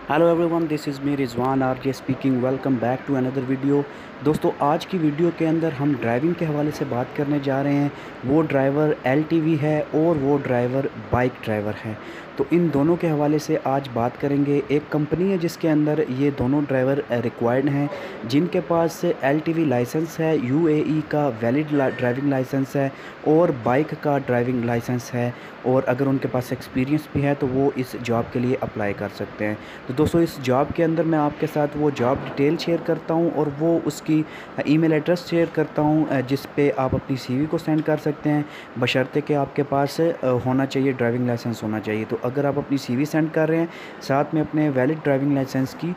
Hello everyone, this is me Rizwan RJ speaking. Welcome back to another video. दोस्तों, आज की video के अंदर हम ड्राइविंग के हवाले से बात करने जा रहे हैं। वो ड्राइवर एलटीवी है और वो ड्राइवर बाइक ड्राइवर है। तो इन दोनों के हवाले से आज बात करेंगे। एक कंपनी है जिसके अंदर ये दोनों ड्राइवर रिक्वायर्ड हैं, जिनके पास एलटीवी लाइसेंस है, यूएई का वैलिड ड्राइविंग लाइसेंस है और बाइक का ड्राइविंग लाइसेंस है। और अगर उनके पास एक्सपीरियंस भी है तो वो इस जॉब के लिए अप्लाई कर सकते हैं। तो दोस्तों, इस जॉब के अंदर मैं आपके साथ वो जॉब डिटेल शेयर करता हूँ और वो उसकी ईमेल एड्रेस शेयर करता हूँ, जिस पे आप अपनी सीवी को सेंड कर सकते हैं, बशर्ते कि आपके पास होना चाहिए, ड्राइविंग लाइसेंस होना चाहिए। तो अगर आप अपनी सीवी सेंड कर रहे हैं, साथ में अपने वैलिड ड्राइविंग लाइसेंस की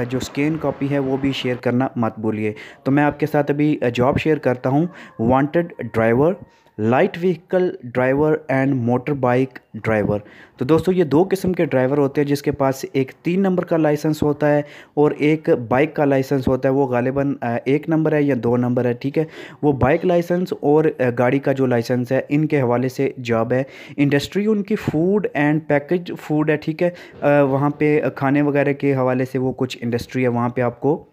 जो स्कैन कॉपी है वो भी शेयर करना मत भूलिए। तो मैं आपके साथ अभी जॉब शेयर करता हूँ। Wanted driver, light vehicle driver and motor bike driver. तो दोस्तों, ये दो किस्म के ड्राइवर होते हैं, जिसके पास एक 3 नंबर का लाइसेंस होता है और एक बाइक का लाइसेंस होता है। वो गालिबन 1 नंबर है या 2 नंबर है, ठीक है। वो बाइक लाइसेंस और गाड़ी का जो लाइसेंस है, इनके हवाले से जॉब है। इंडस्ट्री उनकी फूड एंड पैकेज फूड है, ठीक है। वहाँ पे खाने वगैरह के हवाले से वो कुछ इंडस्ट्री है, वहाँ पे आपको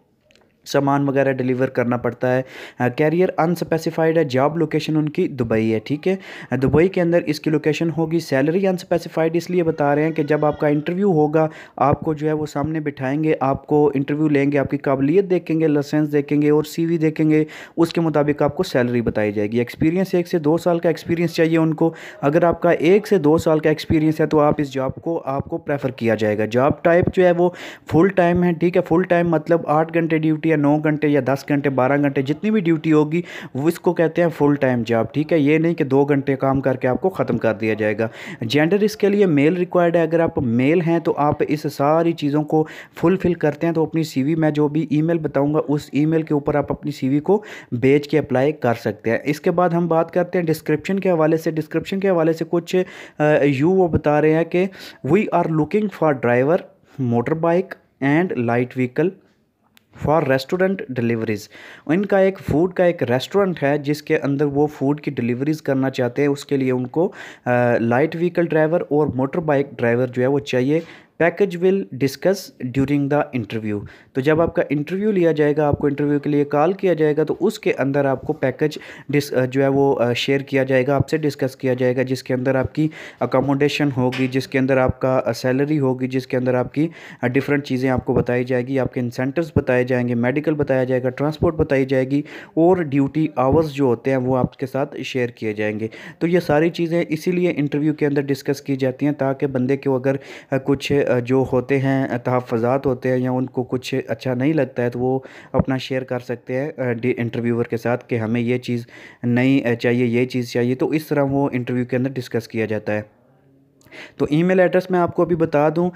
सामान वगैरह डिलीवर करना पड़ता है। कैरियर अनस्पेसिफाइड है। जॉब लोकेशन उनकी दुबई है, ठीक है। दुबई के अंदर इसकी लोकेशन होगी। सैलरी अनस्पेसिफाइड इसलिए बता रहे हैं कि जब आपका इंटरव्यू होगा, आपको जो है वो सामने बिठाएंगे, आपको इंटरव्यू लेंगे, आपकी काबिलियत देखेंगे, लाइसेंस देखेंगे और सीवी देखेंगे। उसके मुताबिक आपको सैलरी बताई जाएगी। एक्सपीरियंस 1 से 2 साल का एक्सपीरियंस चाहिए उनको। अगर आपका 1 से 2 साल का एक्सपीरियंस है तो आप इस जॉब को आपको प्रेफर किया जाएगा। जॉब टाइप जो है वो फुल टाइम है, ठीक है। फुल टाइम मतलब 8 घंटे ड्यूटी, 9 घंटे या 10 घंटे, 12 घंटे, जितनी भी ड्यूटी होगी वो इसको कहते हैं फुल टाइम जॉब, ठीक है। ये नहीं कि 2 घंटे काम करके आपको ख़त्म कर दिया जाएगा। जेंडर इसके लिए मेल रिक्वायर्ड है। अगर आप मेल हैं तो आप इस सारी चीज़ों को फुलफ़िल करते हैं तो अपनी सीवी, मैं जो भी ईमेल बताऊंगा उस ईमेल के ऊपर आप अपनी सीवी को भेज के अप्लाई कर सकते हैं। इसके बाद हम बात करते हैं डिस्क्रिप्शन के हवाले से। डिस्क्रिप्शन के हवाले से कुछ वो बता रहे हैं कि we are looking for driver, motor bike and light vehicle for restaurant deliveries. इनका एक फ़ूड का एक रेस्टोरेंट है जिसके अंदर वो फ़ूड की डिलीवरीज़ करना चाहते हैं। उसके लिए उनको लाइट व्हीकल ड्राइवर और मोटर बाइक ड्राइवर जो है वो चाहिए। Package will discuss during the interview. तो जब आपका इंटरव्यू लिया जाएगा, आपको इंटरव्यू के लिए कॉल किया जाएगा, तो उसके अंदर आपको पैकेज जो है वो शेयर किया जाएगा, आपसे डिस्कस किया जाएगा, जिसके अंदर आपकी अकोमोडेशन होगी, जिसके अंदर आपका सैलरी होगी, जिसके अंदर आपकी डिफरेंट चीज़ें आपको बताई जाएगी, आपके इंसेंटिव्स बताए जाएंगे, मेडिकल बताया जाएगा, ट्रांसपोर्ट बताई जाएगी और ड्यूटी आवर्स जो होते हैं वो आपके साथ शेयर किए जाएंगे। तो ये सारी चीज़ें इसीलिए इंटरव्यू के अंदर डिस्कस की जाती हैं, ताकि बंदे को अगर कुछ जो होते हैं तहफ़्फ़ुज़ात होते हैं या उनको कुछ अच्छा नहीं लगता है तो वो अपना शेयर कर सकते हैं इंटरव्यूअर के साथ कि हमें ये चीज़ नहीं चाहिए, ये चीज़ चाहिए। तो इस तरह वो इंटरव्यू के अंदर डिस्कस किया जाता है। तो ईमेल एड्रेस मैं आपको अभी बता दूं,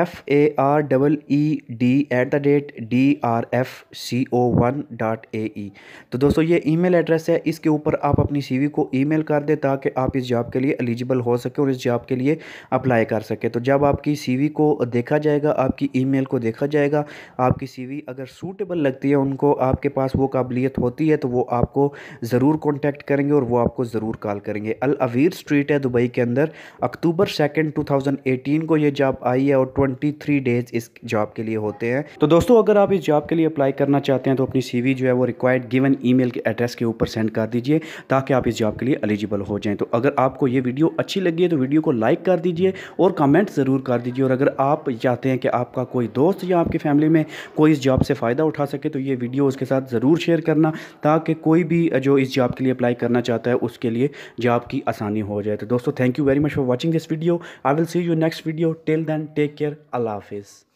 FAREED@drfco1.ae। तो दोस्तों, ये ईमेल एड्रेस है, इसके ऊपर आप अपनी सीवी को ईमेल कर दें ताकि आप इस जॉब के लिए एलिजिबल हो सके और इस जॉब के लिए अप्लाई कर सके। तो जब आपकी सीवी को देखा जाएगा, आपकी ईमेल को देखा जाएगा, आपकी सीवी अगर सूटेबल लगती है उनको, आपके पास वो काबिलियत होती है, तो वो आपको ज़रूर कॉन्टैक्ट करेंगे और वो आपको ज़रूर कॉल करेंगे। अल अवीर स्ट्रीट है दुबई के अंदर। अक्टूबर 2 2018 को ये जॉब आई है और 23 डेज इस जॉब के लिए होते हैं। तो दोस्तों, अगर आप इस जॉब के लिए अप्लाई करना चाहते हैं तो अपनी सीवी जो है वो रिक्वायर्ड गिवन ईमेल के एड्रेस के ऊपर सेंड कर दीजिए ताकि आप इस जॉब के लिए एलिजिबल हो जाएं। तो अगर आपको ये वीडियो अच्छी लगी है तो वीडियो को लाइक कर दीजिए और कमेंट ज़रूर कर दीजिए। और अगर आप चाहते हैं कि आपका कोई दोस्त या आपकी फैमिली में कोई इस जॉब से फ़ायदा उठा सके तो ये वीडियो उसके साथ ज़रूर शेयर करना, ताकि कोई भी जो इस जॉब के लिए अप्लाई करना चाहता है उसके लिए जॉब की आसानी हो जाए। तो दोस्तों, thank you very much for watching this video. I will see you next video. Till then, take care. Allah Hafiz.